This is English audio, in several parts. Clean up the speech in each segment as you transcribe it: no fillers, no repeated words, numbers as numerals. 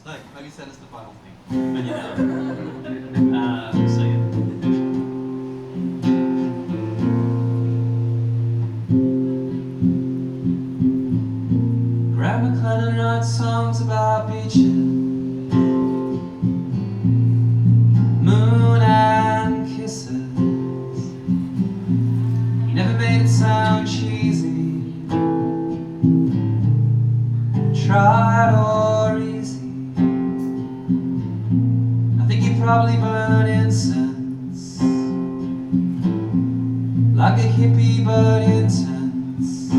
Like you said, it's the final thing. But so yeah. Grandma Clinton writes songs about beaches, moon and kisses. He never made it sound cheesy, tried or easy. I think he probably burned incense, like a hippie but intense.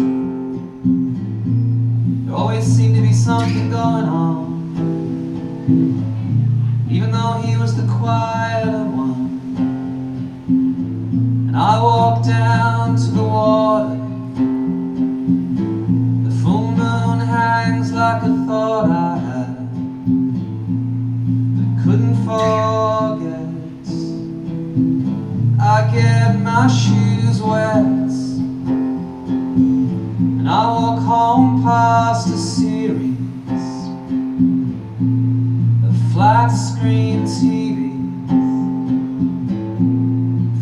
There always seemed to be something going on, even though he was the quieter one. And I walked down to the water. The full moon hangs like a thought I had, but couldn't forget. I get my shoes wet, and I walk home past a series of flat screen TVs,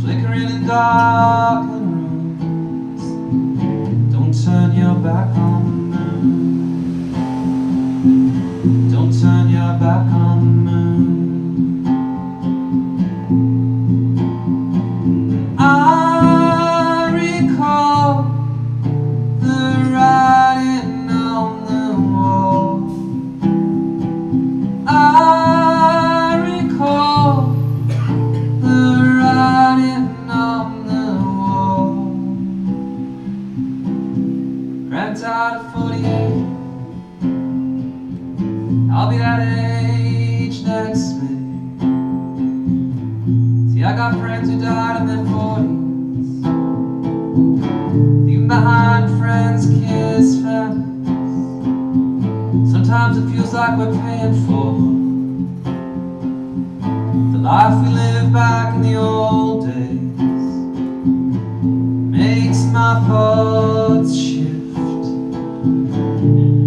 flickering in darkened rooms. Don't turn your back on the moon. Don't turn your back on the moon. I recall the writing on the wall. I recall the writing on the wall. Granddad at 48, I'll be that age next May. See, I got friends who died in their 40s, leaving behind friends, kids, families. Sometimes it feels like we're paying for the life we lived back in the old days. Makes my thoughts shift.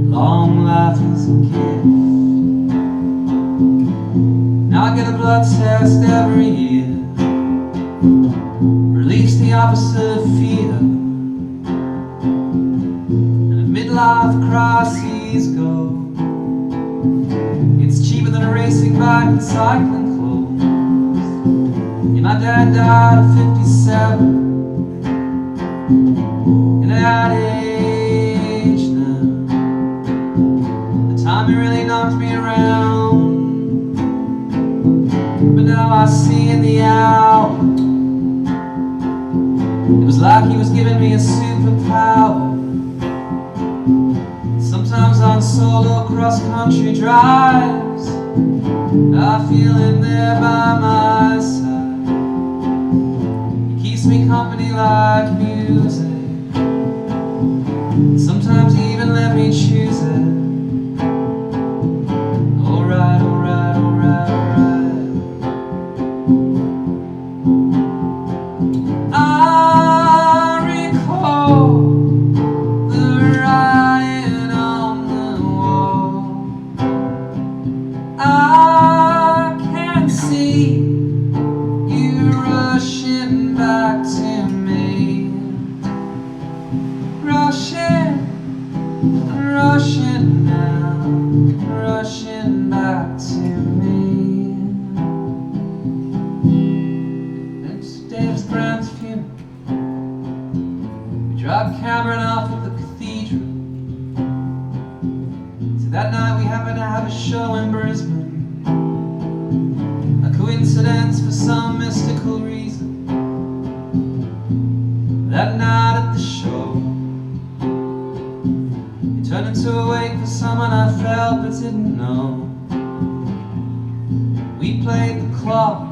Long life is a gift. Now I get a blood test every year, relieves the opposite of fear. And if midlife crises go, it's cheaper than a racing bike and cycling clothes. Yeah, my dad died at 57, and at that age now, the time really knocked me around. But now I see in the hour, it was like he was giving me a superpower. Sometimes on solo cross-country drives, I feel him there by my side. He keeps me company like music. Sometimes he even let me choose it. Alright, alright, alright, alright. I recall the writing on the wall. I can see you rushing back to me, rushing, rushing now, rushing back to me. It's Dave's Brown's funeral. We drive Cameron off at the cathedral. So that night we happened to have a show in Brisbane. A coincidence for some mystical reason. That night at the show, it turned into a wake for someone I felt but didn't know. We played the clock.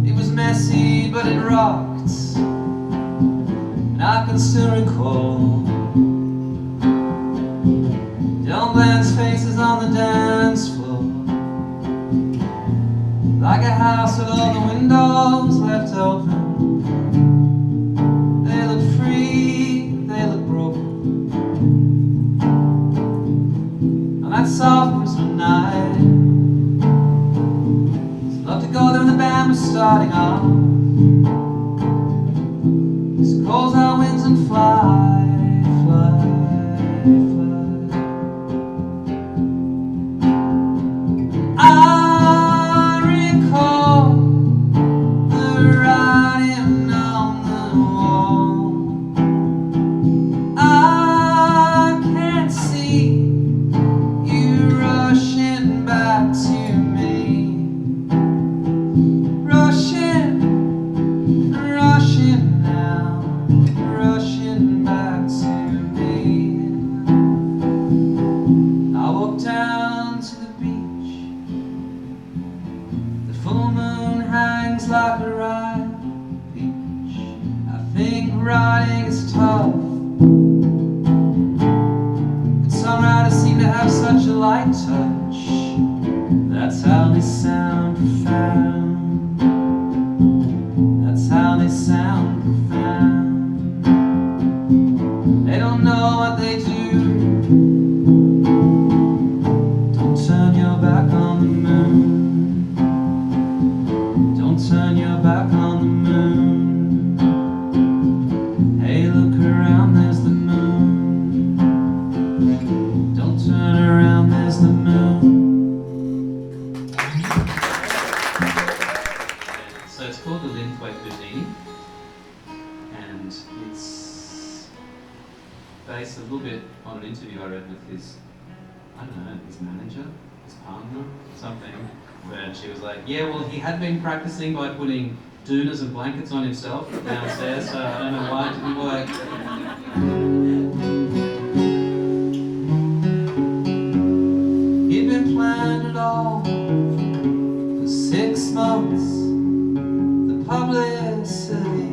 It was messy, but it rocked. And I can still recall John Glenn's faces on the dance floor, like a house with all the windows left open. They look free, they look broken. that soft Christmas night. So love to go there when the band was starting off. So calls our winds and fly, fly, fly. I recall the writing on the wall. I can't see you rushing back to me. Rushing now, rushing back to me. I walk down to the beach. The full moon hangs like a ripe peach. I think writing is tough. Good songwriters seem to have such a light touch. That's how they sound profound. That's how they sound profound. They don't know what they do. Don't turn your back on the moon. Don't turn your back on the moon. Hey, look around, there's the moon. Don't turn around, there's the moon. So it's called the Linthwaite Houdini, and it's based a little bit on an interview I read with his, I don't know, his manager, his partner, something, where she was like, yeah, well, he had been practicing by putting doonas and blankets on himself downstairs, so I don't know why it didn't work. He'd been planned it all for 6 months. The publicity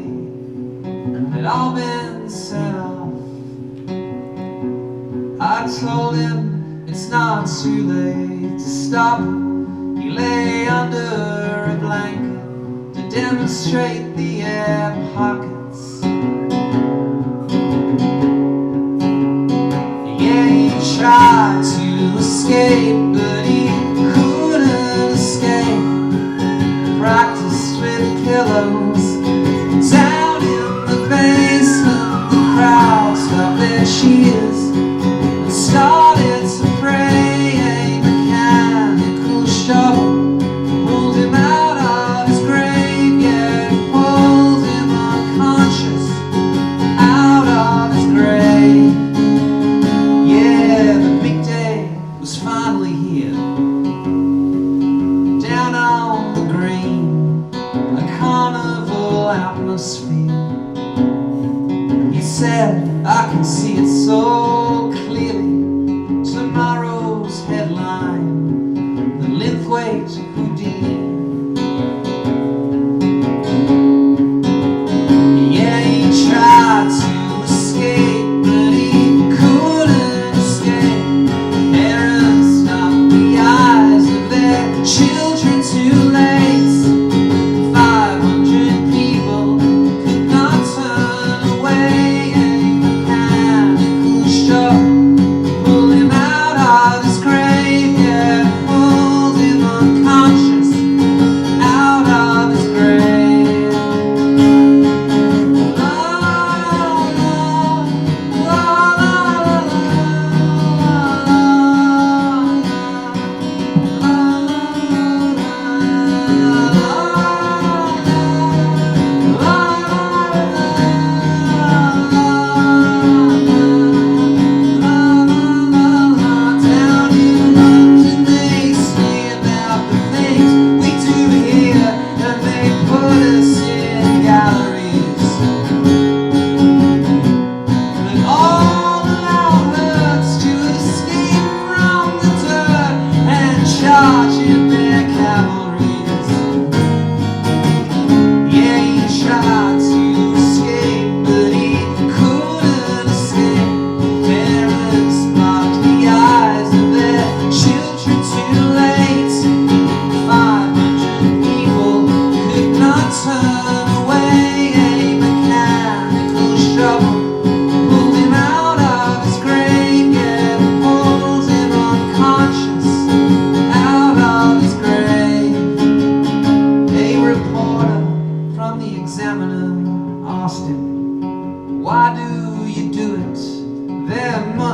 had all been set off. I told him it's not too late to stop. He lay under a blanket to demonstrate the air pockets. Yeah, he tried to escape, but he couldn't escape. Practiced with pillows down in the basement. The crowd stopped their cheers and started to pray. A mechanical shovel pulled him out of his grave. Yeah, it pulled him unconscious out of his grave. Yeah, the big day was finally here.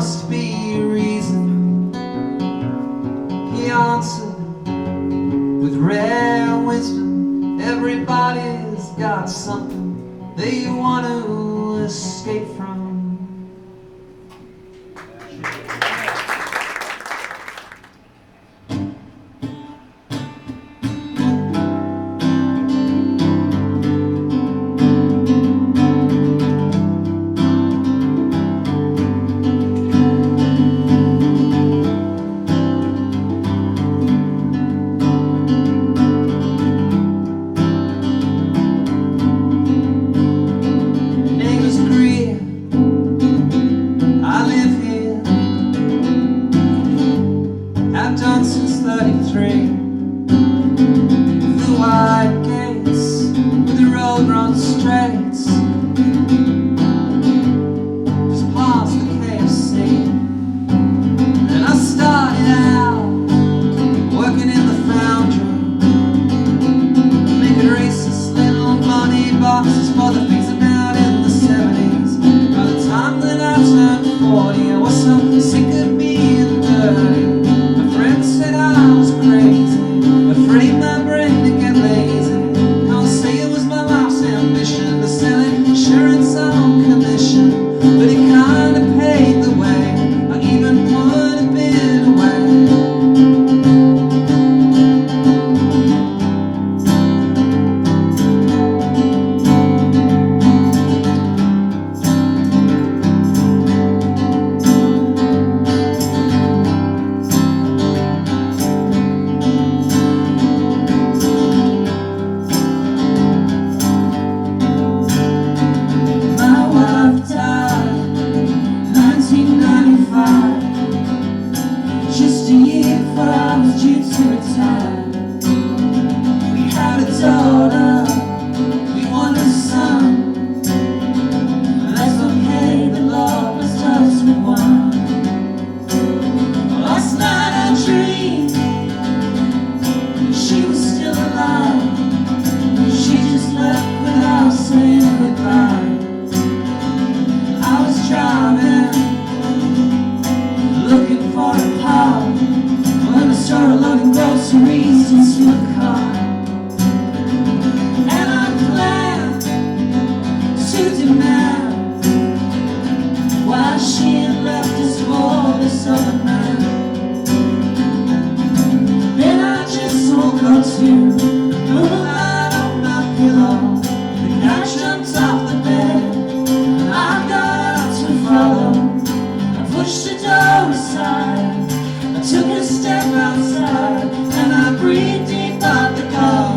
must be a reason, he answered with rare wisdom. Everybody's got something they want to escape from. Took a step outside and I breathed deep out the cold.